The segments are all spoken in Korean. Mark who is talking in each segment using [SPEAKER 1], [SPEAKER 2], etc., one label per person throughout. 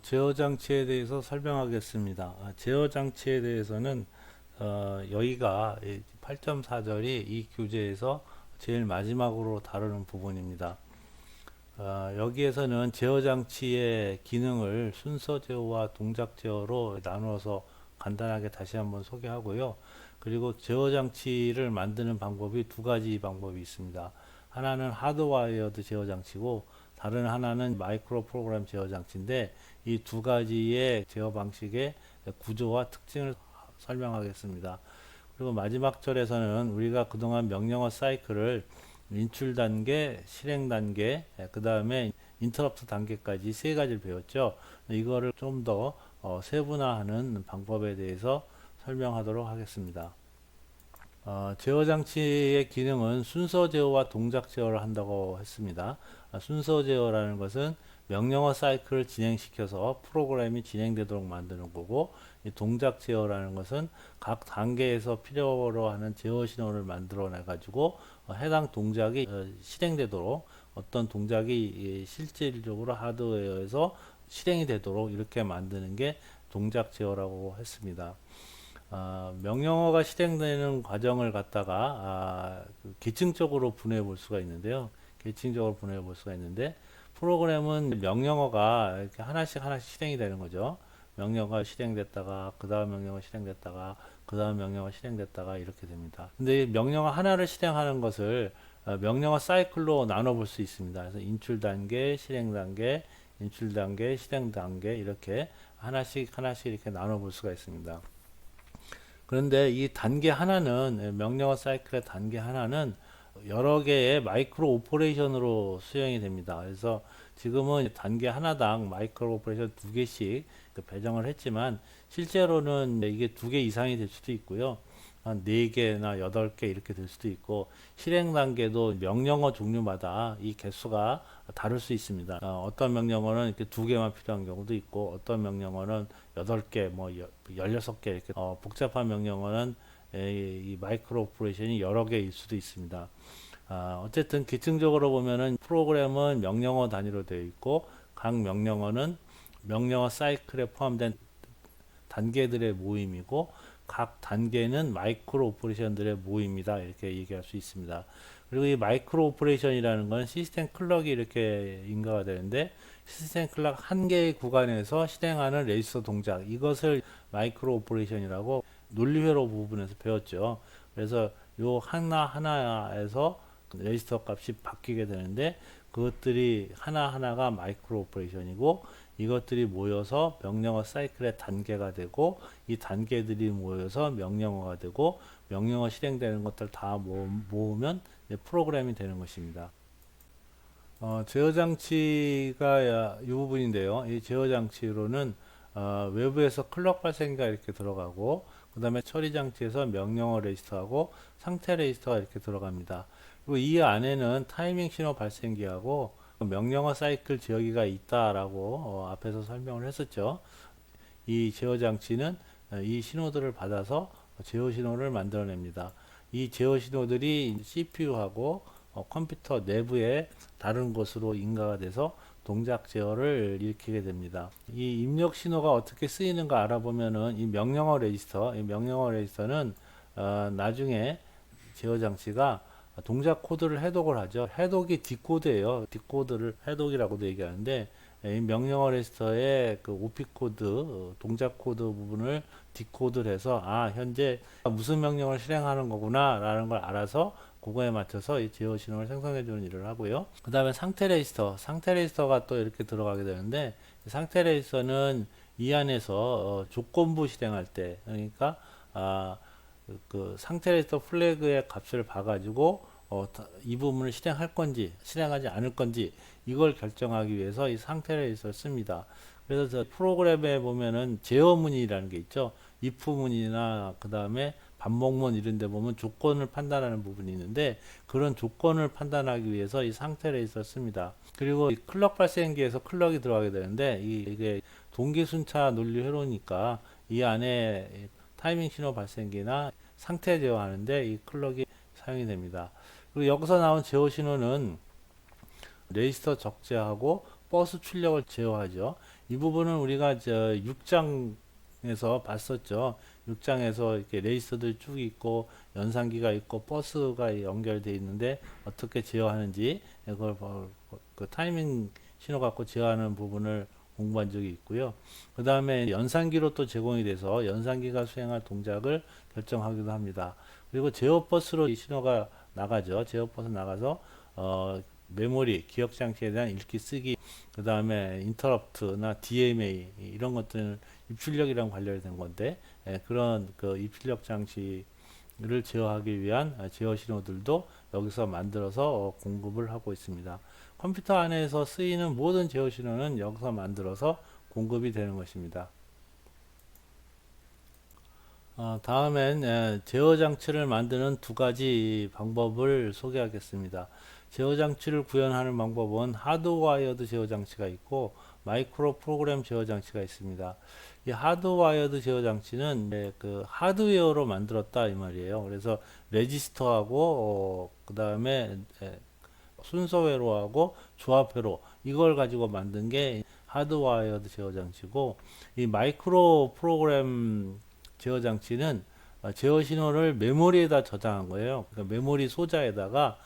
[SPEAKER 1] 제어 장치에 대해서 설명하겠습니다. 제어 장치에 대해서는 여기가 8.4절이 이 교재에서 제일 마지막으로 다루는 부분입니다. 여기에서는 제어 장치의 기능을 순서 제어와 동작 제어로 나누어서 간단하게 다시 한번 소개하고요. 그리고 제어 장치를 만드는 방법이 두 가지 방법이 있습니다. 하나는 하드와이어드 제어 장치고 다른 하나는 마이크로 프로그램 제어 장치인데 이 두 가지의 제어 방식의 구조와 특징을 설명하겠습니다. 그리고 마지막 절에서는 우리가 그동안 명령어 사이클을 인출 단계, 실행 단계, 그 다음에 인터럽트 단계까지 세 가지를 배웠죠. 이거를 좀 더 세분화하는 방법에 대해서 설명하도록 하겠습니다. 제어 장치의 기능은 순서 제어와 동작 제어를 한다고 했습니다. 순서 제어라는 것은 명령어 사이클을 진행시켜서 프로그램이 진행되도록 만드는 거고, 이 동작 제어라는 것은 각 단계에서 필요로 하는 제어 신호를 만들어 내 가지고 해당 동작이 실행되도록, 어떤 동작이 실질적으로 하드웨어에서 실행이 되도록 이렇게 만드는 게 동작 제어라고 했습니다. 명령어가 실행되는 과정을 갖다가 계층적으로 분해해 볼 수가 있는데요. 계층적으로 분해해 볼 수가 있는데, 프로그램은 명령어가 이렇게 하나씩 하나씩 실행이 되는 거죠. 명령어가 실행됐다가 그 다음 명령어 실행됐다가 그 다음 명령어 실행됐다가 이렇게 됩니다. 근데 이 명령어 하나를 실행하는 것을 명령어 사이클로 나눠 볼 수 있습니다. 그래서 인출 단계, 실행 단계, 인출 단계, 실행 단계 이렇게 하나씩 하나씩 이렇게 나눠 볼 수가 있습니다. 그런데 이 단계 하나는 명령어 사이클의 단계 하나는 여러 개의 마이크로 오퍼레이션으로 수행이 됩니다. 그래서 지금은 단계 하나당 마이크로 오퍼레이션 두 개씩 배정을 했지만 실제로는 이게 두 개 이상이 될 수도 있고요. 한 4개나 8개 이렇게 될 수도 있고, 실행 단계도 명령어 종류마다 이 개수가 다를 수 있습니다. 어떤 명령어는 이렇게 2개만 필요한 경우도 있고, 어떤 명령어는 8개, 뭐 16개 이렇게 복잡한 명령어는 이 마이크로 오퍼레이션이 여러 개일 수도 있습니다. 어쨌든 기능적으로 보면은 프로그램은 명령어 단위로 되어 있고, 각 명령어는 명령어 사이클에 포함된 단계들의 모임이고, 각 단계는 마이크로 오퍼레이션들의 모임이다 이렇게 얘기할 수 있습니다. 그리고 이 마이크로 오퍼레이션이라는 건 시스템 클럭이 이렇게 인가가 되는데, 시스템 클럭 한 개의 구간에서 실행하는 레지스터 동작, 이것을 마이크로 오퍼레이션이라고 논리회로 부분에서 배웠죠. 그래서 요 하나하나에서 레지스터 값이 바뀌게 되는데, 그것들이 하나하나가 마이크로 오퍼레이션이고, 이것들이 모여서 명령어 사이클의 단계가 되고, 이 단계들이 모여서 명령어가 되고, 명령어 실행되는 것들 다 모으면 프로그램이 되는 것입니다. 제어 장치가 이 부분인데요. 이 제어 장치로는 외부에서 클럭 발생기가 이렇게 들어가고, 그 다음에 처리 장치에서 명령어 레지스터하고 상태 레지스터가 이렇게 들어갑니다. 그리고 이 안에는 타이밍 신호 발생기하고 명령어 사이클 제어기가 있다라고 앞에서 설명을 했었죠. 이 제어 장치는 이 신호들을 받아서 제어 신호를 만들어냅니다. 이 제어 신호들이 CPU하고 컴퓨터 내부에 다른 곳으로 인가가 돼서 동작 제어를 일으키게 됩니다. 이 입력 신호가 어떻게 쓰이는가 알아보면은 이 명령어 레지스터, 이 명령어 레지스터는 나중에 제어 장치가 동작 코드를 해독을 하죠. 해독이 디코드예요. 디코드를 해독이라고도 얘기하는데, 이 명령어 레지스터의 그 OP 코드, 동작 코드 부분을 디코드를 해서 현재 무슨 명령을 실행하는 거구나 라는 걸 알아서 그거에 맞춰서 이 제어 신호를 생성해 주는 일을 하고요. 그 다음에 상태 레지스터, 상태 레지스터가 또 이렇게 들어가게 되는데, 상태 레지스터는 이 안에서 조건부 실행할 때, 그러니까 그 상태 레지스터 플래그의 값을 봐가지고 이 부분을 실행할 건지 실행하지 않을 건지 이걸 결정하기 위해서 이 상태 레지스터를 씁니다. 그래서 프로그램에 보면은 제어문이라는 게 있죠. if 문이나 그 다음에 반복문 이런 데 보면 조건을 판단하는 부분이 있는데, 그런 조건을 판단하기 위해서 이 상태 레지스터를 씁니다. 그리고 이 클럭 발생기에서 클럭이 들어가게 되는데, 이게 동기순차 논리 회로니까 이 안에 타이밍 신호 발생기나 상태 제어하는데 이 클럭이 사용이 됩니다. 그리고 여기서 나온 제어 신호는 레지스터 적재하고 버스 출력을 제어하죠. 이 부분은 우리가 저 6장에서 봤었죠. 6장에서 이렇게 레이서들 쭉 있고 연산기가 있고 버스가 연결되어 있는데 어떻게 제어하는지 이걸 그 타이밍 신호 갖고 제어하는 부분을 공부한 적이 있고요. 그 다음에 연산기로 또 제공이 돼서 연산기가 수행할 동작을 결정하기도 합니다. 그리고 제어 버스로 이 신호가 나가죠. 제어 버스 나가서 메모리, 기억 장치에 대한 읽기 쓰기, 그 다음에 인터럽트나 DMA 이런 것들은 입출력이랑 관련된 건데 그런 그 입출력 장치를 제어하기 위한 제어 신호들도 여기서 만들어서 공급을 하고 있습니다. 컴퓨터 안에서 쓰이는 모든 제어 신호는 여기서 만들어서 공급이 되는 것입니다. 다음엔 제어 장치를 만드는 두 가지 방법을 소개하겠습니다. 제어 장치를 구현하는 방법은 하드와이어드 제어 장치가 있고 마이크로 프로그램 제어 장치가 있습니다. 이 하드와이어드 제어 장치는 그 하드웨어로 만들었다 이 말이에요. 그래서 레지스터하고 그 다음에 순서 회로하고 조합 회로 이걸 가지고 만든 게 하드와이어드 제어 장치고, 이 마이크로 프로그램 제어 장치는 제어 신호를 메모리에다 저장한 거예요. 그러니까 메모리 소자에다가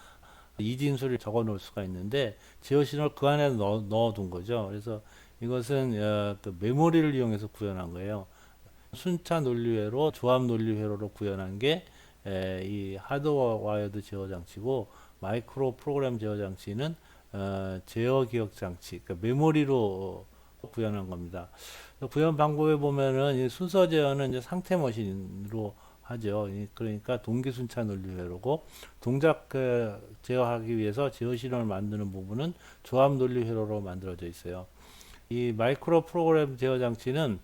[SPEAKER 1] 이진수를 적어 놓을 수가 있는데 제어 신호를 그 안에 넣어둔 거죠. 그래서 이것은 그 메모리를 이용해서 구현한 거예요. 순차 논리회로, 조합 논리회로로 구현한 게 이 하드와이어드 제어 장치고, 마이크로 프로그램 제어 장치는 제어 기억 장치, 그러니까 메모리로 구현한 겁니다. 구현 방법에 보면은 이 순서 제어는 이제 상태 머신으로 하죠. 그러니까 동기 순차 논리 회로고, 동작 제어하기 위해서 제어 신호를 만드는 부분은 조합 논리 회로로 만들어져 있어요. 이 마이크로 프로그램 제어 장치는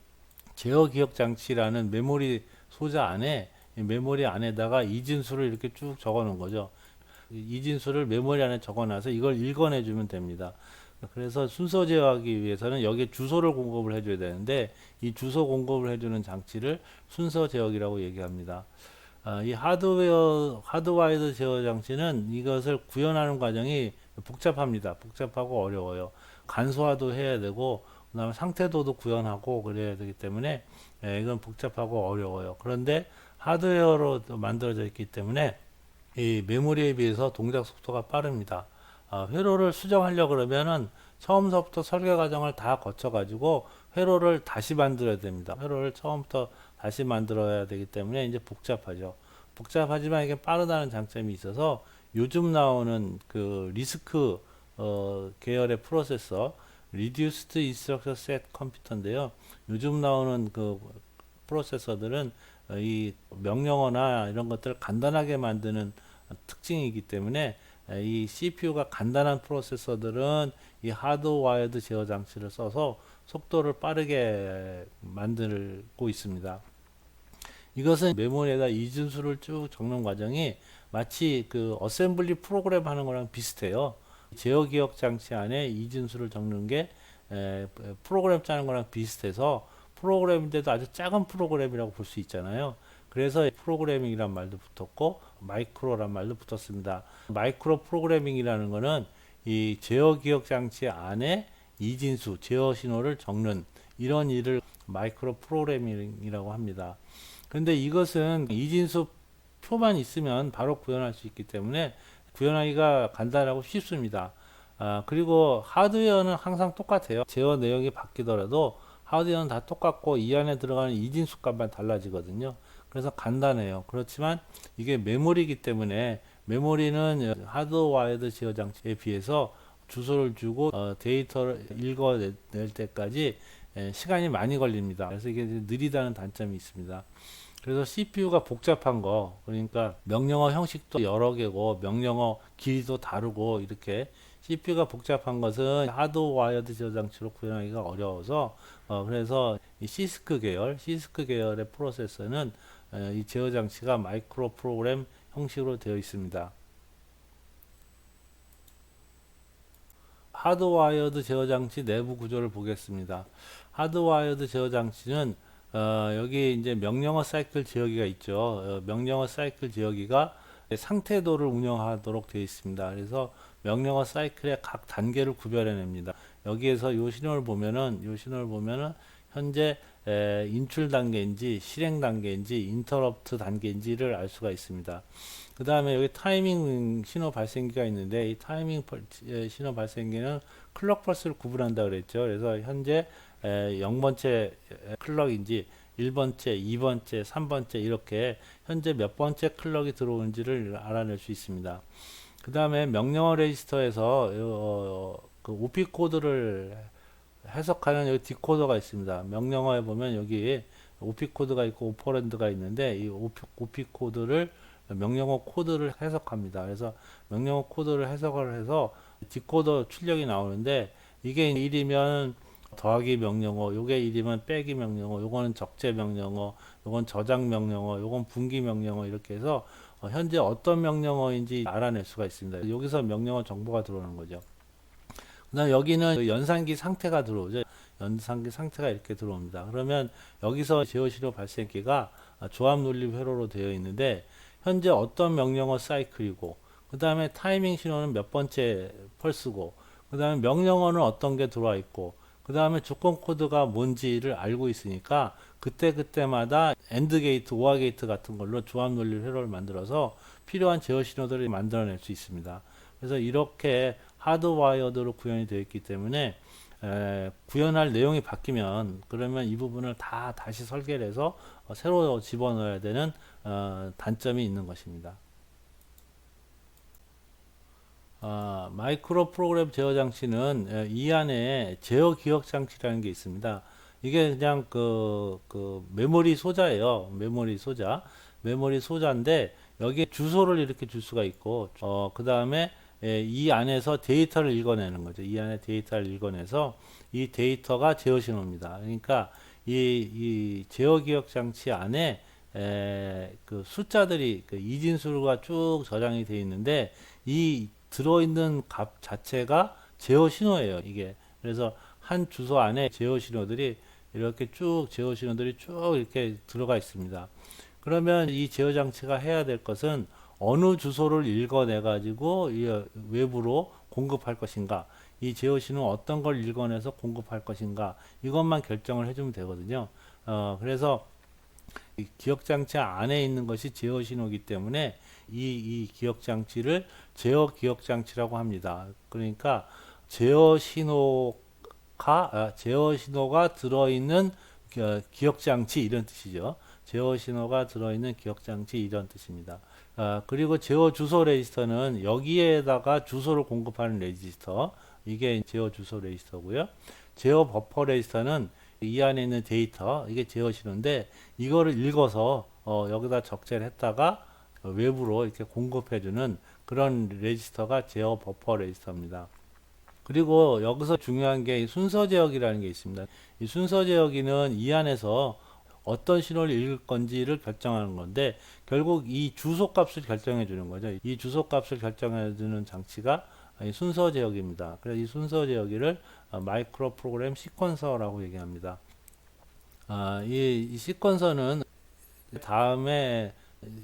[SPEAKER 1] 제어 기억 장치라는 메모리 소자 안에, 이 메모리 안에다가 이진수를 이렇게 쭉 적어 놓은 거죠. 이진수를 메모리 안에 적어놔서 이걸 읽어내 주면 됩니다. 그래서 순서 제어하기 위해서는 여기에 주소를 공급을 해줘야 되는데 이 주소 공급을 해주는 장치를 순서 제어기라고 얘기합니다. 이 하드와이드 제어 장치는 이것을 구현하는 과정이 복잡합니다. 복잡하고 어려워요. 간소화도 해야 되고 그다음에 상태도도 구현하고 그래야 되기 때문에 이건 복잡하고 어려워요. 그런데 하드웨어로 만들어져 있기 때문에 이 메모리에 비해서 동작 속도가 빠릅니다. 회로를 수정하려고 그러면은 처음부터 설계 과정을 다 거쳐 가지고 회로를 다시 만들어야 됩니다. 회로를 처음부터 다시 만들어야 되기 때문에 이제 복잡하죠. 복잡하지만 이게 빠르다는 장점이 있어서 요즘 나오는 그 리스크 계열의 프로세서, Reduced Instruction Set 컴퓨터인데요. 요즘 나오는 그 프로세서들은 이 명령어나 이런 것들을 간단하게 만드는 특징이기 때문에 이 CPU가 간단한 프로세서들은 이 하드와이어드 제어 장치를 써서 속도를 빠르게 만들고 있습니다. 이것은 메모리에다 이진수를 쭉 적는 과정이 마치 그 어셈블리 프로그램 하는 거랑 비슷해요. 제어 기억 장치 안에 이진수를 적는 게 프로그램 짜는 거랑 비슷해서 프로그램인데도 아주 작은 프로그램이라고 볼 수 있잖아요. 그래서 프로그래밍이란 말도 붙었고 마이크로란 말도 붙었습니다. 마이크로 프로그래밍이라는 거는 이 제어 기억 장치 안에 이진수, 제어 신호를 적는 이런 일을 마이크로 프로그래밍이라고 합니다. 그런데 이것은 이진수 표만 있으면 바로 구현할 수 있기 때문에 구현하기가 간단하고 쉽습니다. 그리고 하드웨어는 항상 똑같아요. 제어 내용이 바뀌더라도 하드웨어는 다 똑같고 이 안에 들어가는 이진수 값만 달라지거든요. 그래서 간단해요. 그렇지만 이게 메모리이기 때문에 메모리는 하드와이어드 제어 장치에 비해서 주소를 주고 데이터를 읽어낼 때까지 시간이 많이 걸립니다. 그래서 이게 느리다는 단점이 있습니다. 그래서 CPU가 복잡한 거, 그러니까 명령어 형식도 여러 개고 명령어 길이도 다르고 이렇게 CPU가 복잡한 것은 하드와이어드 제어 장치로 구현하기가 어려워서 그래서 이 시스크 계열의 프로세서는 이 제어 장치가 마이크로 프로그램 형식으로 되어 있습니다. 하드와이어드 제어 장치 내부 구조를 보겠습니다. 하드와이어드 제어 장치는 여기 이제 명령어 사이클 제어기가 있죠. 명령어 사이클 제어기가 상태도를 운영하도록 되어 있습니다. 그래서 명령어 사이클의 각 단계를 구별해냅니다. 여기에서 요 신호를 보면은 현재 인출 단계인지 실행 단계인지 인터럽트 단계인지를 알 수가 있습니다. 그 다음에 여기 타이밍 신호 발생기가 있는데 이 타이밍 신호 발생기는 클럭 펄스를 구분한다 그랬죠. 그래서 현재 0번째 클럭인지 1번째, 2번째, 3번째 이렇게 현재 몇 번째 클럭이 들어오는지를 알아낼 수 있습니다. 그 다음에 명령어 레지스터에서 그 OP 코드를 해석하는 여기 디코더가 있습니다. 명령어에 보면 여기 OP 코드가 있고 오퍼랜드가 있는데 이 OP 코드를 명령어 코드를 해석합니다. 그래서 명령어 코드를 해석을 해서 디코더 출력이 나오는데 이게 1이면 더하기 명령어, 요게 1이면 빼기 명령어, 요거는 적재 명령어, 요건 저장 명령어, 요건 분기 명령어 이렇게 해서 현재 어떤 명령어인지 알아낼 수가 있습니다. 여기서 명령어 정보가 들어오는 거죠. 그다음 여기는 그 연산기 상태가 들어오죠. 연산기 상태가 이렇게 들어옵니다. 그러면 여기서 제어 신호 발생기가 조합 논리 회로로 되어 있는데 현재 어떤 명령어 사이클이고 그 다음에 타이밍 신호는 몇 번째 펄스고 그 다음에 명령어는 어떤 게 들어와 있고 그 다음에 조건 코드가 뭔지를 알고 있으니까 그때그때마다 엔드 게이트, 오아 게이트 같은 걸로 조합 논리 회로를 만들어서 필요한 제어 신호들을 만들어낼 수 있습니다. 그래서 이렇게 하드와이어드로 구현이 되어 있기 때문에 구현할 내용이 바뀌면 그러면 이 부분을 다 다시 설계를 해서 새로 집어넣어야 되는 단점이 있는 것입니다. 마이크로 프로그램 제어 장치는 이 안에 제어 기억 장치라는 게 있습니다. 이게 그냥 그 메모리 소자예요. 메모리 소자인데 여기에 주소를 이렇게 줄 수가 있고 그 다음에 이 안에서 데이터를 읽어내는 거죠. 이 안에 데이터를 읽어내서 이 데이터가 제어 신호입니다. 그러니까 이 제어 기억 장치 안에 그 숫자들이 그 이진수가 쭉 저장이 되어 있는데 이 들어있는 값 자체가 제어 신호예요. 이게 그래서 한 주소 안에 제어 신호들이 이렇게 쭉 제어 신호들이 쭉 이렇게 들어가 있습니다. 그러면 이 제어 장치가 해야 될 것은 어느 주소를 읽어내 가지고 외부로 공급할 것인가, 이 제어 신호 어떤 걸 읽어내서 공급할 것인가, 이것만 결정을 해주면 되거든요. 그래서 이 기억 장치 안에 있는 것이 제어 신호이기 때문에 이 기억 장치를 제어 기억 장치라고 합니다. 그러니까 제어 신호가 들어있는 기억 장치 이런 뜻이죠. 제어 신호가 들어있는 기억 장치 이런 뜻입니다. 그리고 제어 주소 레지스터는 여기에다가 주소를 공급하는 레지스터, 이게 제어 주소 레지스터고요. 제어 버퍼 레지스터는 이 안에 있는 데이터, 이게 제어 신호인데 이거를 읽어서 여기다 적재를 했다가 외부로 이렇게 공급해주는 그런 레지스터가 제어 버퍼 레지스터입니다. 그리고 여기서 중요한 게 순서 제어기라는 게 있습니다. 이 순서 제어기는 이 안에서 어떤 신호를 읽을 건지를 결정하는 건데 결국 이 주소 값을 결정해 주는 거죠. 이 주소 값을 결정해 주는 장치가 이 순서 제어기입니다. 그래서 이 순서 제어기를 마이크로 프로그램 시퀀서라고 얘기합니다. 이 시퀀서는 다음에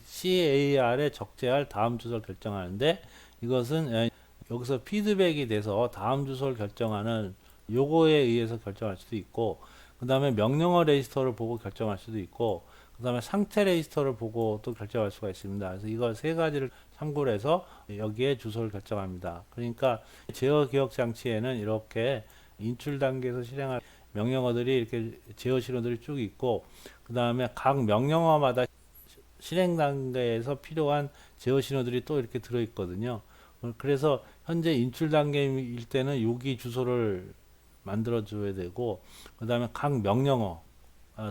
[SPEAKER 1] CAR에 적재할 다음 주소를 결정하는데 이것은 여기서 피드백이 돼서 다음 주소를 결정하는 요거에 의해서 결정할 수도 있고 그 다음에 명령어 레지스터를 보고 결정할 수도 있고 그 다음에 상태 레지스터를 보고 또 결정할 수가 있습니다. 그래서 이걸 세 가지를 참고를 해서 여기에 주소를 결정합니다. 그러니까 제어 기억 장치에는 이렇게 인출 단계에서 실행할 명령어들이 이렇게 제어 신호들이 쭉 있고 그 다음에 각 명령어마다 실행 단계에서 필요한 제어 신호들이 또 이렇게 들어 있거든요. 그래서 현재 인출 단계일 때는 여기 주소를 만들어 줘야 되고 그 다음에 각 명령어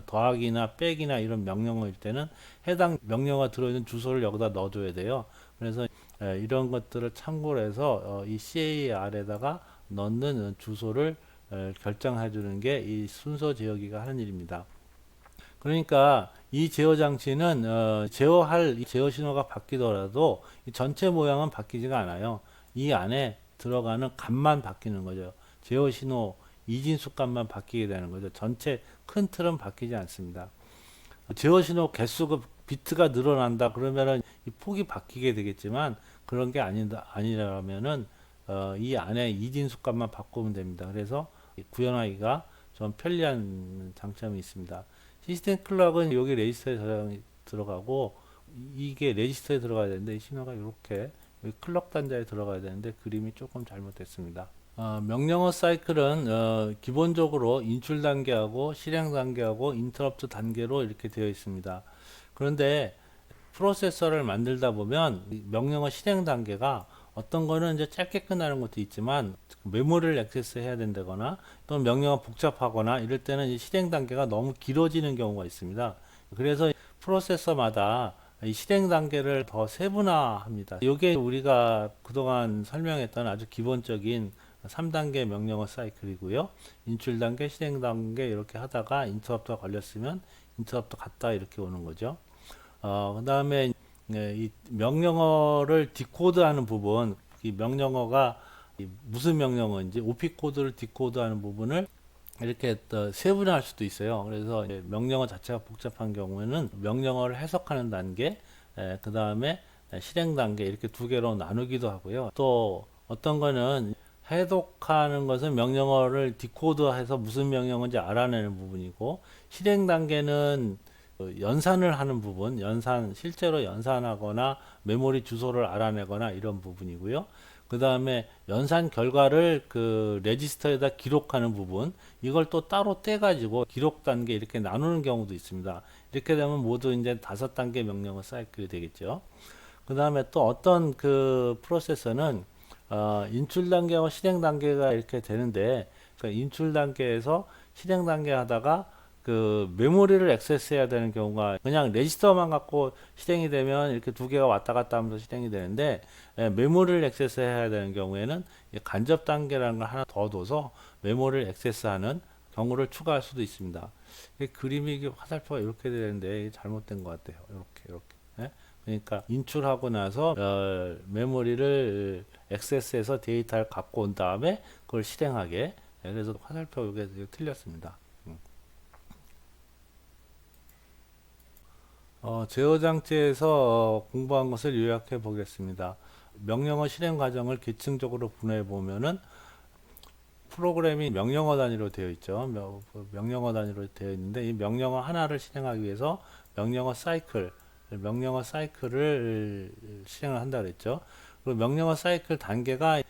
[SPEAKER 1] 더하기나 빼기나 이런 명령어일 때는 해당 명령어 들어있는 주소를 여기다 넣어 줘야 돼요. 그래서 이런 것들을 참고로 해서 이 CAR에다가 넣는 주소를 결정해 주는 게 이 순서 제어기가 하는 일입니다. 그러니까 이 제어 장치는 제어할 제어 신호가 바뀌더라도 이 전체 모양은 바뀌지가 않아요. 이 안에 들어가는 값만 바뀌는 거죠. 제어 신호 이진수 값만 바뀌게 되는 거죠. 전체 큰 틀은 바뀌지 않습니다. 제어 신호 개수가 비트가 늘어난다 그러면은 이 폭이 바뀌게 되겠지만 그런 게 아니라면은 이 안에 이진수 값만 바꾸면 됩니다. 그래서 구현하기가 좀 편리한 장점이 있습니다. 시스템 클럭은 여기 레지스터에 저장이 들어가고 이게 레지스터에 들어가야 되는데 이 신호가 이렇게 여기 클럭 단자에 들어가야 되는데 그림이 조금 잘못됐습니다. 명령어 사이클은 기본적으로 인출 단계하고 실행 단계하고 인터럽트 단계로 이렇게 되어 있습니다. 그런데 프로세서를 만들다 보면 명령어 실행 단계가 어떤 거는 이제 짧게 끝나는 것도 있지만 메모리를 액세스해야 된다거나 또는 명령어 복잡하거나 이럴 때는 이 실행 단계가 너무 길어지는 경우가 있습니다. 그래서 프로세서마다 이 실행 단계를 더 세분화합니다. 이게 우리가 그동안 설명했던 아주 기본적인 3단계 명령어 사이클이고요. 인출 단계, 실행 단계 이렇게 하다가 인터럽트가 걸렸으면 인터럽트 갔다 이렇게 오는 거죠. 그 다음에 이 명령어를 디코드하는 부분, 이 명령어가 무슨 명령어인지 OP 코드를 디코드하는 부분을 이렇게 또 세분화할 수도 있어요. 그래서 명령어 자체가 복잡한 경우에는 명령어를 해석하는 단계, 그 다음에 실행 단계 이렇게 두 개로 나누기도 하고요. 또 어떤 거는 해독하는 것은 명령어를 디코드해서 무슨 명령어인지 알아내는 부분이고 실행 단계는 연산을 하는 부분, 실제로 연산하거나 메모리 주소를 알아내거나 이런 부분이고요. 그 다음에 연산 결과를 그 레지스터에다 기록하는 부분, 이걸 또 따로 떼가지고 기록 단계 이렇게 나누는 경우도 있습니다. 이렇게 되면 모두 이제 5단계 명령어 사이클이 되겠죠. 그 다음에 또 어떤 그 프로세서는 인출 단계와 실행 단계가 이렇게 되는데, 그러니까 인출 단계에서 실행 단계 하다가 그 메모리를 액세스해야 되는 경우가 그냥 레지스터만 갖고 실행이 되면 이렇게 두 개가 왔다 갔다 하면서 실행이 되는데 메모리를 액세스해야 되는 경우에는 간접 단계라는 걸 하나 더 둬서 메모리를 액세스하는 경우를 추가할 수도 있습니다. 그림이 화살표가 이렇게 되는데 잘못된 것 같아요. 이렇게. 예? 그러니까 인출하고 나서 메모리를 액세스해서 데이터를 갖고 온 다음에 그걸 실행하게. 그래서 화살표 이게 틀렸습니다. 제어 장치에서 공부한 것을 요약해 보겠습니다. 명령어 실행 과정을 계층적으로 분해해 보면은 프로그램이 명령어 단위로 되어 있죠. 명령어 단위로 되어 있는데 이 명령어 하나를 실행하기 위해서 명령어 사이클을 실행을 한다 그랬죠. 그리고 명령어 사이클 단계가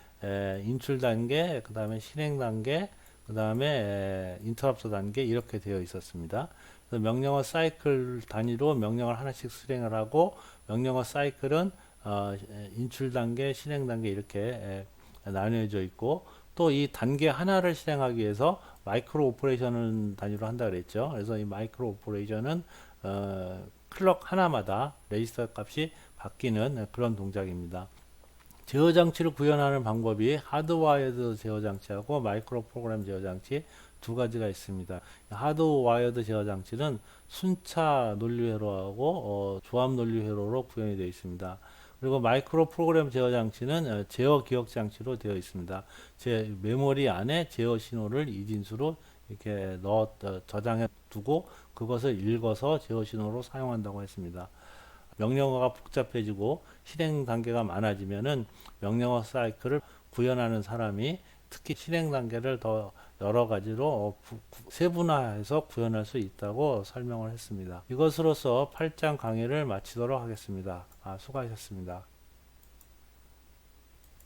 [SPEAKER 1] 인출 단계, 그 다음에 실행 단계, 그 다음에 인터럽트 단계 이렇게 되어 있었습니다. 그래서 명령어 사이클 단위로 명령을 하나씩 실행을 하고 명령어 사이클은 인출 단계, 실행 단계 이렇게 나뉘어져 있고 또 이 단계 하나를 실행하기 위해서 마이크로 오퍼레이션을 단위로 한다 그랬죠. 그래서 이 마이크로 오퍼레이션은 클럭 하나마다 레지스터 값이 바뀌는 그런 동작입니다. 제어 장치를 구현하는 방법이 하드와이어드 제어 장치하고 마이크로 프로그램 제어 장치 두 가지가 있습니다. 하드와이어드 제어 장치는 순차 논리 회로하고 조합 논리 회로로 구현이 되어 있습니다. 그리고 마이크로 프로그램 제어 장치는 제어 기억 장치로 되어 있습니다. 제 메모리 안에 제어 신호를 이진수로 이렇게 저장해 두고 그것을 읽어서 제어 신호로 사용한다고 했습니다. 명령어가 복잡해지고 실행 단계가 많아지면은 명령어 사이클을 구현하는 사람이 특히 실행 단계를 더 여러 가지로 세분화해서 구현할 수 있다고 설명을 했습니다. 이것으로서 8장 강의를 마치도록 하겠습니다. 수고하셨습니다.